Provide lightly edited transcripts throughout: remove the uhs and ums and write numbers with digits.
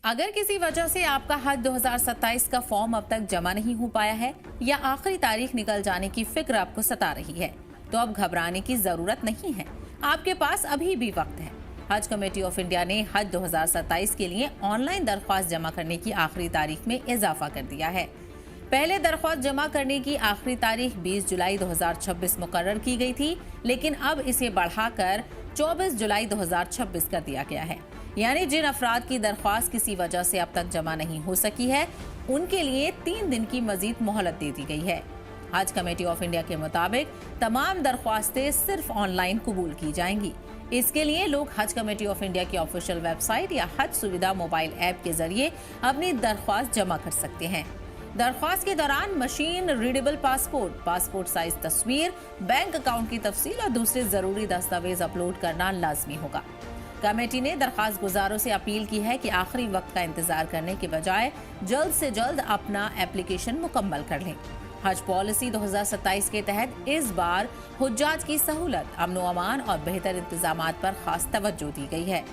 अगर किसी वजह से आपका हज 2027 का फॉर्म अब तक जमा नहीं हो पाया है या आखिरी तारीख निकल जाने की फिक्र आपको सता रही है, तो अब घबराने की जरूरत नहीं है। आपके पास अभी भी वक्त है। हज कमेटी ऑफ इंडिया ने हज 2027 के लिए ऑनलाइन दरख्वास्त जमा करने की आखिरी तारीख में इजाफा कर दिया है। पहले दरख्वास्त जमा करने की आखिरी तारीख 20 जुलाई 2026 मुकर्रर की गई थी, लेकिन अब इसे बढ़ाकर 24 जुलाई 2026 कर दिया गया है। यानी जिन अफराद की दरख्वास्त किसी वजह से अब तक जमा नहीं हो सकी है, उनके लिए 3 दिन की मजीद मोहलत दे दी गई है। हज कमेटी ऑफ इंडिया के मुताबिक तमाम दरख्वास्तें सिर्फ ऑनलाइन कबूल की जाएंगी। इसके लिए लोग हज कमेटी ऑफ इंडिया की ऑफिशियल वेबसाइट या हज सुविधा मोबाइल ऐप के जरिए अपनी दरख्वास्त जमा कर सकते हैं। दरख्वास्त के दौरान machine readable passport, passport size तस्वीर, बैंक अकाउंट की तफसील और दूसरे जरूरी दस्तावेज अपलोड करना लाजमी होगा। कमेटी ने दरख्वास्त गुजारों से अपील की है कि आखिरी वक्त का इंतजार करने के बजाय जल्द से जल्द अपना एप्लीकेशन मुकम्मल कर लें। हज पॉलिसी 2027 के तहत इस बार हुज्जाज की सहूलत, अमन व अमान और बेहतर इंतजामात पर खास तवज्जो दी गई है।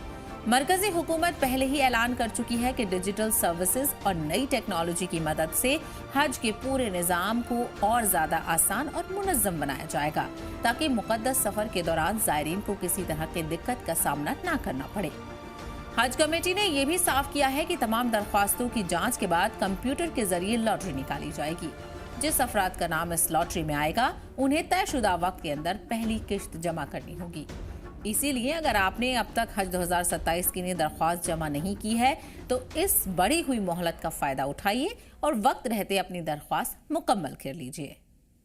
मरकजी हुकूमत पहले ही ऐलान कर चुकी है कि डिजिटल सर्विसेज और नई टेक्नोलॉजी की मदद से हज के पूरे निज़ाम को और ज़्यादा आसान और मुनज़्ज़म बनाया जाएगा, ताकि मुक़द्दस सफ़र के दौरान ज़ायरीन को किसी तरह की दिक्कत का सामना न करना पड़े। हज कमेटी ने यह भी साफ किया है कि तमाम दरख्वास्तों की जांच के बाद कंप्यूटर के जरिए लॉटरी निकाली जाएगी। जिस अफराद का नाम इस लॉटरी में आएगा, उन्हें तयशुदा वक्त के अंदर पहली किश्त जमा करनी होगी। इसीलिए अगर आपने अब तक हज 2027 के लिए दरख्वास्त जमा नहीं की है, तो इस बढ़ी हुई मोहलत का फायदा उठाइए और वक्त रहते अपनी दरख्वास्त मुकम्मल कर लीजिए।